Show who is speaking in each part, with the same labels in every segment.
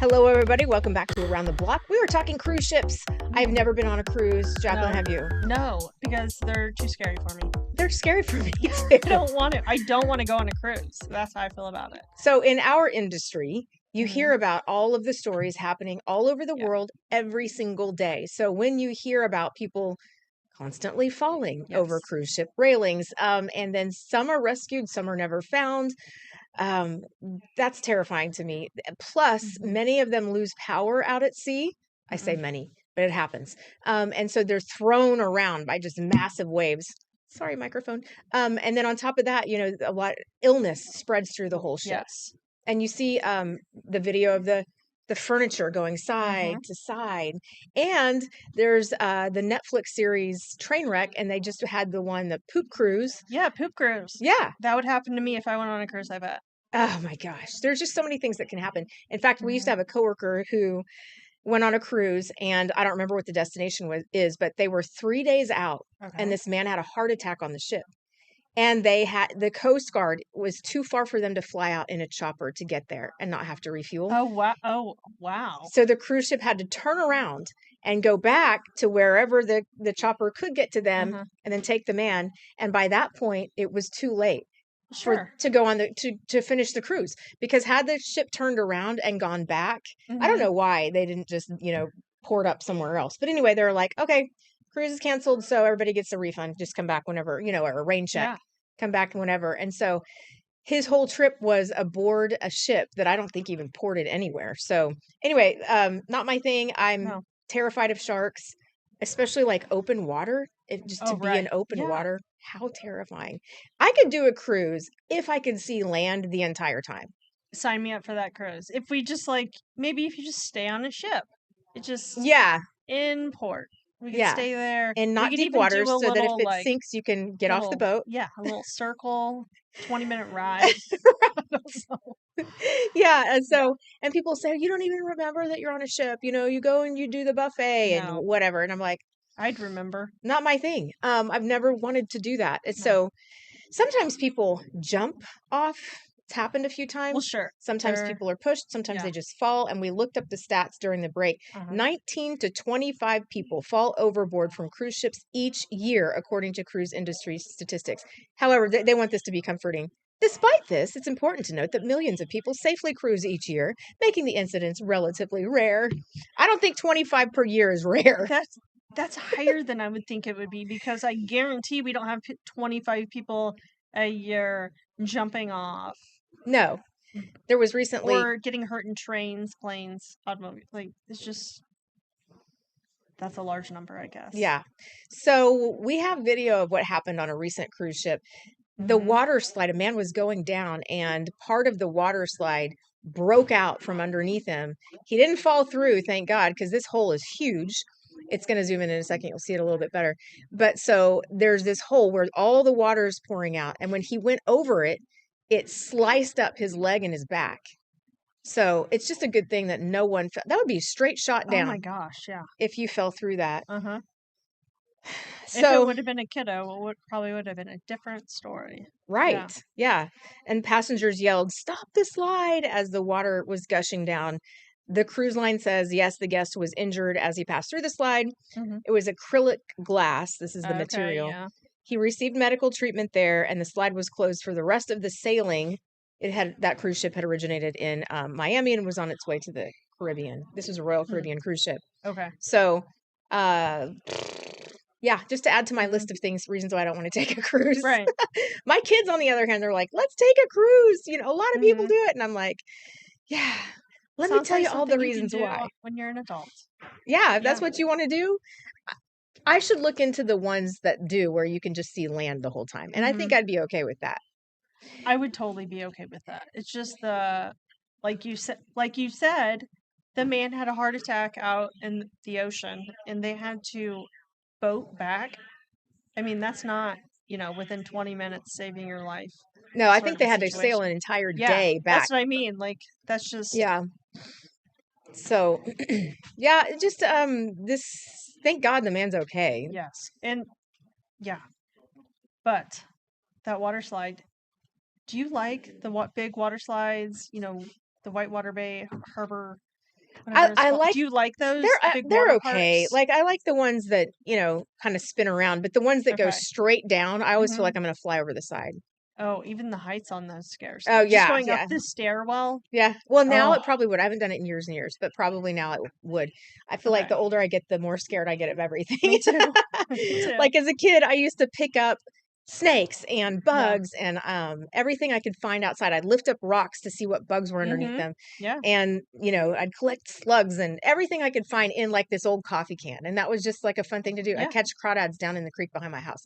Speaker 1: Hello, everybody. Welcome back to Around the Block. We were talking cruise ships. I've never been on a cruise. Jacqueline,
Speaker 2: No.
Speaker 1: have you?
Speaker 2: No, because they're too scary for me.
Speaker 1: They're scary for me too.
Speaker 2: I don't want to. I don't want to go on a cruise. That's how I feel about it.
Speaker 1: So, in our industry, you
Speaker 2: Mhm.
Speaker 1: hear about all of the stories happening all over the
Speaker 2: Yeah.
Speaker 1: world every single day. So, when you hear about people constantly falling over
Speaker 2: Yes.
Speaker 1: cruise ship railings, and then some are rescued, some are never found, that's terrifying to me. Plus,
Speaker 2: Mhm.
Speaker 1: many of them lose power out at sea. I say many, but it happens. And so they're thrown around by just massive waves. Sorry, microphone. And then on top of that, a lot illness spreads through the whole ship.
Speaker 2: Yes.
Speaker 1: And you see the video of the furniture going side
Speaker 2: Mhm.
Speaker 1: to side. And there's the Netflix series Trainwreck, and they just had the Poop Cruise.
Speaker 2: Yeah, poop cruise.
Speaker 1: Yeah.
Speaker 2: That would happen to me if I went on a cruise, I bet.
Speaker 1: Oh my gosh. There's just so many things that can happen. In fact, we used to have a coworker who went on a cruise, and I don't remember what the destination is, but they were 3 days out,
Speaker 2: Okay.
Speaker 1: and this man had a heart attack on the ship. And the Coast Guard was too far for them to fly out in a chopper to get there and not have to refuel.
Speaker 2: Oh wow! Oh wow!
Speaker 1: So the cruise ship had to turn around and go back to wherever the chopper could get to them, and then take the man. And by that point, it was too late to go on to finish the cruise, because had the ship turned around and gone back, I don't know why they didn't just port up somewhere else. But anyway, they're like, okay, cruise is canceled, so everybody gets a refund. Just come back whenever, or a rain check.
Speaker 2: Yeah.
Speaker 1: Come back whenever. And so his whole trip was aboard a ship that I don't think even ported anywhere. So anyway, not my thing. I'm
Speaker 2: No.
Speaker 1: terrified of sharks, especially like open water. Just to be in open water, how terrifying. I could do a cruise if I could see land the entire time.
Speaker 2: Sign me up for that cruise. If we just maybe if you just stay on a ship, it just
Speaker 1: Yeah,
Speaker 2: in port. We could
Speaker 1: yeah.
Speaker 2: stay there.
Speaker 1: And
Speaker 2: We
Speaker 1: not
Speaker 2: could
Speaker 1: deep
Speaker 2: even
Speaker 1: waters,
Speaker 2: do a
Speaker 1: so that if
Speaker 2: little
Speaker 1: it sinks, you can get off the boat.
Speaker 2: Yeah, a little circle, 20-minute ride.
Speaker 1: Yeah, and so and people say, you don't even remember that you're on a ship. You go and you do the buffet and
Speaker 2: No.
Speaker 1: whatever. And I'm like,
Speaker 2: I'd remember.
Speaker 1: not my thing. I've never wanted to do that. And
Speaker 2: No.
Speaker 1: so sometimes people jump off. It's happened a few times.
Speaker 2: Well, sure.
Speaker 1: Sometimes people are pushed. Sometimes they just fall. And we looked up the stats during the break. 19 to 25 people fall overboard from cruise ships each year, according to cruise industry statistics. However, they want this to be comforting. Despite this, it's important to note that millions of people safely cruise each year, making the incidents relatively rare. I don't think 25 per year is rare.
Speaker 2: That's higher than I would think it would be, because I guarantee we don't have 25 people a year jumping off.
Speaker 1: No. There was recently...
Speaker 2: Or getting hurt in trains, planes, automobiles. It's just... That's a large number, I guess.
Speaker 1: Yeah. So we have video of what happened on a recent cruise ship. The water slide, a man was going down, and part of the water slide broke out from underneath him. He didn't fall through, thank God, because this hole is huge. It's going to zoom in a second. You'll see it a little bit better. But so there's this hole where all the water is pouring out. And when he went over it, it sliced up his leg and his back. So it's just a good thing that no one fell. That would be a straight shot down.
Speaker 2: Oh my gosh, yeah.
Speaker 1: If you fell through that.
Speaker 2: So, if it would have been a kiddo, it probably would have been a different story.
Speaker 1: Right. Yeah. And passengers yelled, "Stop the slide," as the water was gushing down. The cruise line says, yes, the guest was injured as he passed through the slide. It was acrylic glass. This is the material.
Speaker 2: Yeah.
Speaker 1: He received medical treatment there, and the slide was closed for the rest of the sailing. That cruise ship had originated in Miami and was on its way to the Caribbean. This was a Royal Caribbean cruise ship.
Speaker 2: Okay.
Speaker 1: So, yeah, just to add to my list of reasons why I don't want to take a cruise.
Speaker 2: Right.
Speaker 1: My kids, on the other hand, they're like, let's take a cruise. A lot of people do it. And I'm like, yeah, let me tell you all the reasons why.
Speaker 2: When you're an adult.
Speaker 1: Yeah, if that's what you want to do, I should look into the ones that do, where you can just see land the whole time. And I think I'd be okay with that.
Speaker 2: I would totally be okay with that. It's just like you said, the man had a heart attack out in the ocean, and they had to boat back. I mean, that's not, within 20 minutes saving your life.
Speaker 1: No, I think they had to sail an entire day back.
Speaker 2: That's what I mean. That's just...
Speaker 1: Yeah. So, yeah, just, thank God the man's okay.
Speaker 2: Yes. And, yeah. But, that water slide, do you like the big water slides, the Whitewater Bay Harbor Whatever it's
Speaker 1: I
Speaker 2: called.
Speaker 1: like
Speaker 2: Do you like those big
Speaker 1: they're
Speaker 2: water
Speaker 1: okay.
Speaker 2: parks?
Speaker 1: Like I like the ones that, kind of spin around, but the ones that go
Speaker 2: Okay.
Speaker 1: straight down, I always feel
Speaker 2: Mhm.
Speaker 1: like I'm going to fly over the side.
Speaker 2: Oh, even the heights on those scares
Speaker 1: Oh
Speaker 2: me. Just
Speaker 1: yeah,
Speaker 2: going up
Speaker 1: yeah.
Speaker 2: the stairwell.
Speaker 1: Yeah. Well, now
Speaker 2: Oh,
Speaker 1: it probably would. I haven't done it in years and years, but probably now it would. I feel like
Speaker 2: okay.
Speaker 1: the older I get, the more scared I get of everything.
Speaker 2: Me too. Me too.
Speaker 1: Like as a kid, I used to pick up snakes and
Speaker 2: Yeah.
Speaker 1: bugs and everything I could find outside. I'd lift up rocks to see what bugs were underneath
Speaker 2: Mhm.
Speaker 1: them.
Speaker 2: Yeah.
Speaker 1: And, I'd collect slugs and everything I could find in like this old coffee can. And that was just like a fun thing to do. I'd
Speaker 2: Yeah.
Speaker 1: catch crawdads down in the creek behind my house.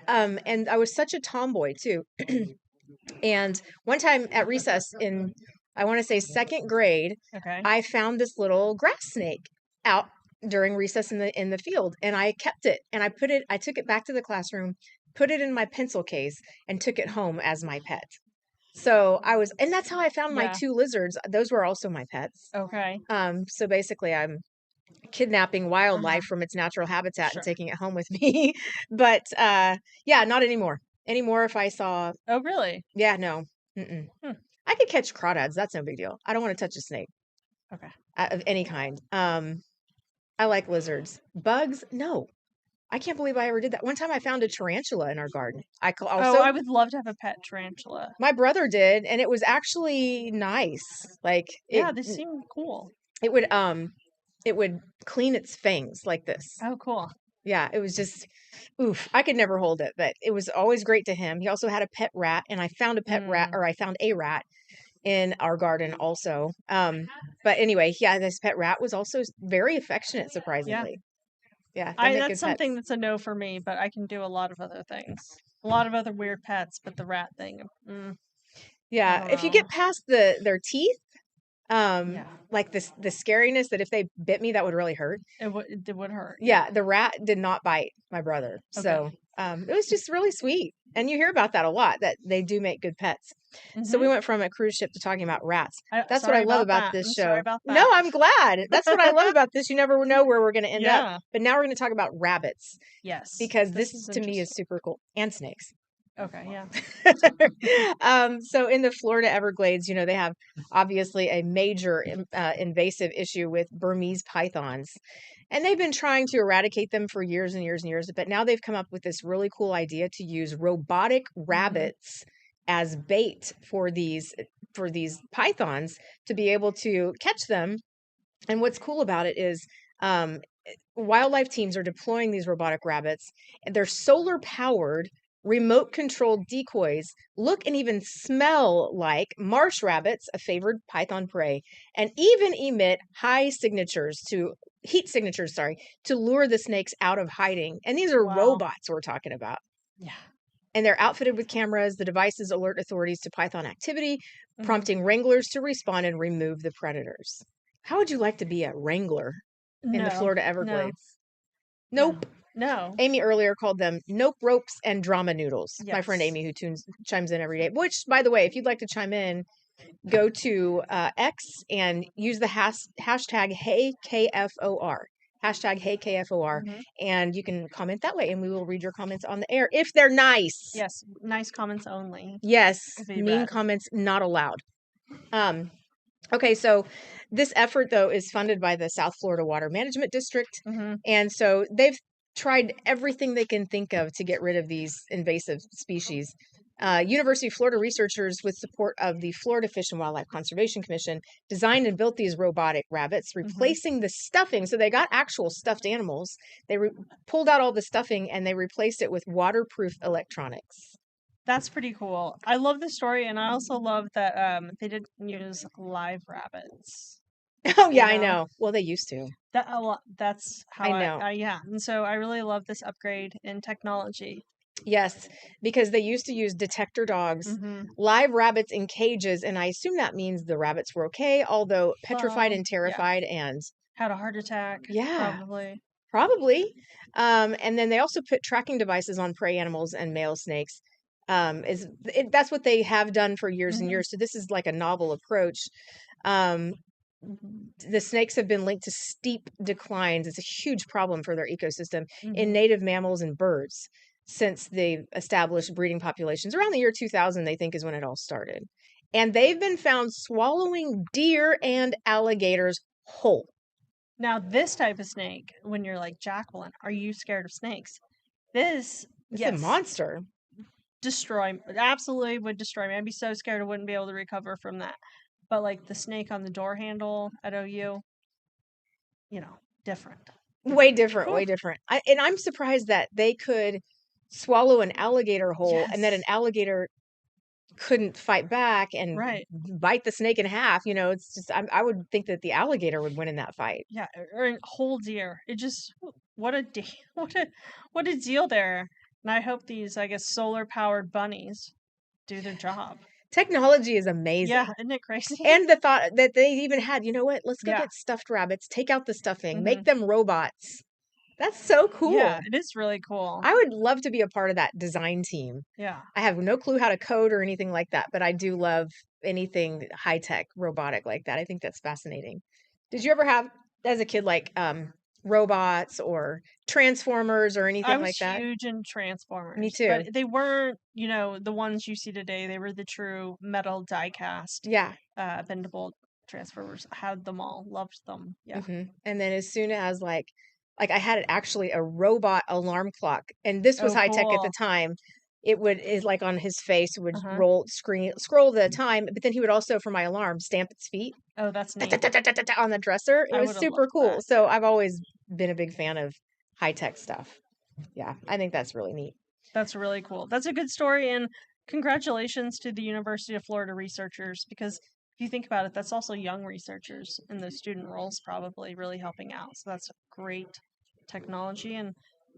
Speaker 1: And I was such a tomboy too. And one time at recess in, I want to say second grade,
Speaker 2: Okay.
Speaker 1: I found this little grass snake out during recess in the field, and I kept it and I took it back to the classroom, put it in my pencil case, and took it home as my pet. So and that's how I found my
Speaker 2: Yeah.
Speaker 1: two lizards. Those were also my pets.
Speaker 2: Okay.
Speaker 1: So basically, I'm kidnapping
Speaker 2: Uh-huh.
Speaker 1: wildlife from its natural habitat and
Speaker 2: Sure.
Speaker 1: taking it home with me. But yeah, not anymore. Anymore, if I saw,
Speaker 2: Oh, really?
Speaker 1: yeah, no. Mm-mm.
Speaker 2: Hmm.
Speaker 1: I could catch crawdads. That's no big deal. I don't want to touch a snake
Speaker 2: Okay.
Speaker 1: of any kind. I like lizards. Bugs, no. I can't believe I ever did that. One time I found a tarantula in our garden.
Speaker 2: Oh,
Speaker 1: Also,
Speaker 2: I would love to have a pet tarantula.
Speaker 1: my brother did, and it was actually nice. Like
Speaker 2: Yeah, they seem cool.
Speaker 1: it would it would clean its fangs like this.
Speaker 2: Oh, cool.
Speaker 1: Yeah, it was just oof. I could never hold it, but it was always great to him. He also had a pet rat, and I found a pet rat,
Speaker 2: Mm.
Speaker 1: or I found a rat in our garden also. But anyway, yeah, this pet rat was also very affectionate,
Speaker 2: Yeah.
Speaker 1: surprisingly. Yeah, they make
Speaker 2: That's
Speaker 1: good pets.
Speaker 2: something that's a no for me, but I can do a lot of other things. A lot of other weird pets, but the rat thing, I
Speaker 1: Yeah,
Speaker 2: don't
Speaker 1: if you
Speaker 2: know.
Speaker 1: get past their teeth,
Speaker 2: Yeah.
Speaker 1: like the scariness that if they bit me, that would really hurt.
Speaker 2: It would hurt.
Speaker 1: Yeah, the rat did not bite my brother.
Speaker 2: Okay.
Speaker 1: So, it was just really sweet. And you hear about that a lot, that they do make good pets. So we
Speaker 2: Mhm.
Speaker 1: went from a cruise ship to talking about rats. That's what I
Speaker 2: Sorry
Speaker 1: love
Speaker 2: about
Speaker 1: about
Speaker 2: that.
Speaker 1: this
Speaker 2: I'm sorry
Speaker 1: show.
Speaker 2: about
Speaker 1: No,
Speaker 2: that.
Speaker 1: I'm glad. That's what I love about this. You never know where we're going to end up.
Speaker 2: Yeah.
Speaker 1: But now we're going to talk about rabbits
Speaker 2: Yes.
Speaker 1: because
Speaker 2: This
Speaker 1: this
Speaker 2: is
Speaker 1: to me is
Speaker 2: interesting.
Speaker 1: super cool, and snakes.
Speaker 2: Okay, yeah.
Speaker 1: So in the Florida Everglades, they have obviously a major invasive issue with Burmese pythons. And they've been trying to eradicate them for years and years and years, but now they've come up with this really cool idea to use robotic rabbits as bait for these pythons to be able to catch them. And what's cool about it is um, wildlife teams are deploying these robotic rabbits, and they're solar powered, remote controlled decoys, look and even smell like marsh rabbits, a favored python prey, and even emit heat signatures, sorry, to lure the snakes out of hiding. And these are
Speaker 2: Wow.
Speaker 1: robots we're talking about.
Speaker 2: Yeah.
Speaker 1: And they're outfitted with cameras. The devices alert authorities to python activity,
Speaker 2: Mhm.
Speaker 1: prompting wranglers to respond and remove the predators. How would you like to be a wrangler in the
Speaker 2: No.
Speaker 1: Florida
Speaker 2: No.
Speaker 1: Everglades? Nope.
Speaker 2: No.
Speaker 1: Amy earlier called them nope ropes and drama noodles. My friend
Speaker 2: Yes.
Speaker 1: Amy, who chimes in every day. Which, by the way, if you'd like to chime in, go to X and use the hashtag HeyKFOR. Hashtag HeyKFOR.
Speaker 2: Mhm.
Speaker 1: And you can comment that way, and we will read your comments on the air if they're nice.
Speaker 2: Yes. Nice comments only.
Speaker 1: Yes,
Speaker 2: Would be
Speaker 1: mean
Speaker 2: bad.
Speaker 1: comments not allowed. Okay, so this effort though is funded by the South Florida Water Management District,
Speaker 2: Mhm.
Speaker 1: and so they've tried everything they can think of to get rid of these invasive species. University of Florida researchers, with support of the Florida Fish and Wildlife Conservation Commission, designed and built these robotic rabbits, replacing the stuffing. So they got actual stuffed animals. They pulled out all the stuffing and they replaced it with waterproof electronics.
Speaker 2: That's pretty cool. I love the story, and I also love that they didn't use live rabbits.
Speaker 1: Oh yeah, I
Speaker 2: know?
Speaker 1: know. Well, they used to.
Speaker 2: That a lot. That's how
Speaker 1: I know.
Speaker 2: yeah. And so I really love this upgrade in technology.
Speaker 1: Yes, because they used to use detector dogs,
Speaker 2: Mm-hmm.
Speaker 1: live rabbits in cages, and I assume that means the rabbits were okay, although petrified and
Speaker 2: Yeah.
Speaker 1: terrified and
Speaker 2: Had a heart attack.
Speaker 1: yeah,
Speaker 2: Probably.
Speaker 1: probably. And then they also put tracking devices on prey animals and male snakes. That's what they have done for years and
Speaker 2: Mhm.
Speaker 1: years. So this is like a novel approach. Um, the snakes have been linked to steep declines. It's a huge problem for their ecosystem in
Speaker 2: Mhm.
Speaker 1: native mammals and birds since they've established breeding populations around the year 2000, they think is when it all started. And they've been found swallowing deer and alligators whole.
Speaker 2: Now, this type of snake, when you're like, Jacqueline, are you scared of snakes? This,
Speaker 1: It's a
Speaker 2: yes,
Speaker 1: monster.
Speaker 2: absolutely would destroy me. I'd be so scared I wouldn't be able to recover from that. But like the snake on the door handle at OU, different.
Speaker 1: Way different,
Speaker 2: Whew.
Speaker 1: way different. And I'm surprised that they could swallow an alligator whole and that an
Speaker 2: Yes.
Speaker 1: alligator couldn't fight back and
Speaker 2: Right.
Speaker 1: bite the snake in half. It's just, I would think that the alligator would win in that fight.
Speaker 2: Yeah, or a whole deer. It just what a what a deal there. And I hope these, I guess, solar powered bunnies do their job.
Speaker 1: Technology is amazing.
Speaker 2: Yeah, isn't it crazy?
Speaker 1: And the thought that they even had, you know what? Let's go
Speaker 2: Yeah.
Speaker 1: get stuffed rabbits, take out the stuffing,
Speaker 2: Mhm.
Speaker 1: make them robots. That's so cool.
Speaker 2: Yeah, it is really cool.
Speaker 1: I would love to be a part of that design team.
Speaker 2: Yeah.
Speaker 1: I have no clue how to code or anything like that, but I do love anything high tech, robotic like that. I think that's fascinating. Did you ever have, as a kid, like robots or Transformers or
Speaker 2: I
Speaker 1: anything
Speaker 2: was
Speaker 1: like that?
Speaker 2: huge in Transformers.
Speaker 1: Me too.
Speaker 2: But they weren't, the ones you see today. They were the true metal die cast,
Speaker 1: Yeah.
Speaker 2: bendable Transformers. I had them all, loved them. Yeah.
Speaker 1: And then as soon as like I had actually a robot alarm clock, and this was
Speaker 2: Oh,
Speaker 1: high tech at the
Speaker 2: cool.
Speaker 1: time. Is like on his face would
Speaker 2: Uh-huh.
Speaker 1: scroll the time, but then he would also, for my alarm, stamp its feet
Speaker 2: Oh, that's neat.
Speaker 1: on the dresser. It
Speaker 2: I
Speaker 1: was
Speaker 2: would have
Speaker 1: super
Speaker 2: loved
Speaker 1: cool.
Speaker 2: that.
Speaker 1: So I've always been a big fan of high tech stuff. Yeah, I think that's really neat.
Speaker 2: That's really cool. That's a good story, and congratulations to the University of Florida researchers, because if you think about it, that's also young researchers in those student roles probably really helping out. So that's great technology and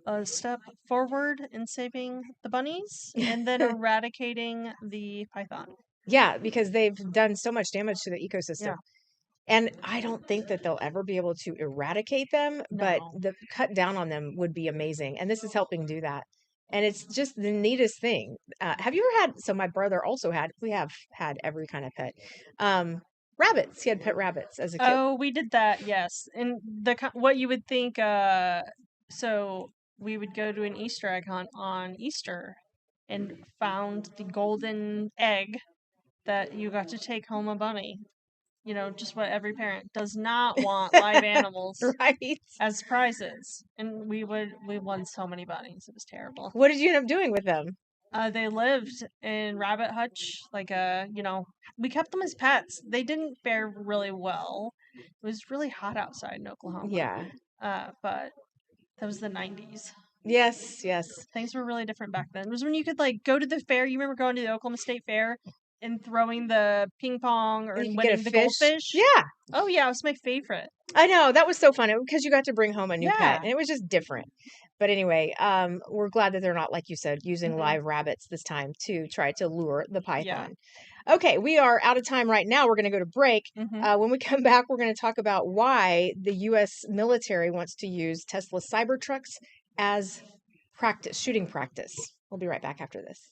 Speaker 2: a step forward in saving the bunnies and then eradicating the python.
Speaker 1: Yeah, because they've done so much damage to the ecosystem.
Speaker 2: Yeah.
Speaker 1: And I don't think that they'll ever be able to eradicate them, but
Speaker 2: No.
Speaker 1: the cut down on them would be amazing. And this is helping do that. And it's just the neatest thing. Have you ever had, so my brother also we have had every kind of pet. Rabbits. He had pet rabbits as a kid.
Speaker 2: Oh, we did that, yes. And what you would think, so we would go to an Easter egg hunt on Easter and found the golden egg that you got to take home a bunny. Just what every parent does not want live animals
Speaker 1: Right.
Speaker 2: as prizes. And we won so many bunnies. It was terrible.
Speaker 1: What did you end up doing with them?
Speaker 2: They lived in rabbit hutch, like we kept them as pets. They didn't fare really well. It was really hot outside in Oklahoma.
Speaker 1: Yeah.
Speaker 2: But that was the 90s.
Speaker 1: Yes, yes.
Speaker 2: Things were really different back then. It was when you could like go to the fair. You remember going to the Oklahoma State Fair and throwing the ping pong or
Speaker 1: And you could
Speaker 2: winning
Speaker 1: get a
Speaker 2: the
Speaker 1: fish.
Speaker 2: goldfish?
Speaker 1: Yeah.
Speaker 2: Oh yeah, it was my favorite.
Speaker 1: I know. That was so fun because you got to bring home a new pet
Speaker 2: Yeah.
Speaker 1: and it was just different. But anyway, we're glad that they're not, like you said, using
Speaker 2: Mhm.
Speaker 1: live rabbits this time to try to lure the
Speaker 2: Yeah.
Speaker 1: python. Okay, we are out of time right now. We're going to go to break.
Speaker 2: Mhm.
Speaker 1: When we come back, we're going to talk about why the U.S. military wants to use Tesla Cybertrucks as shooting practice. We'll be right back after this.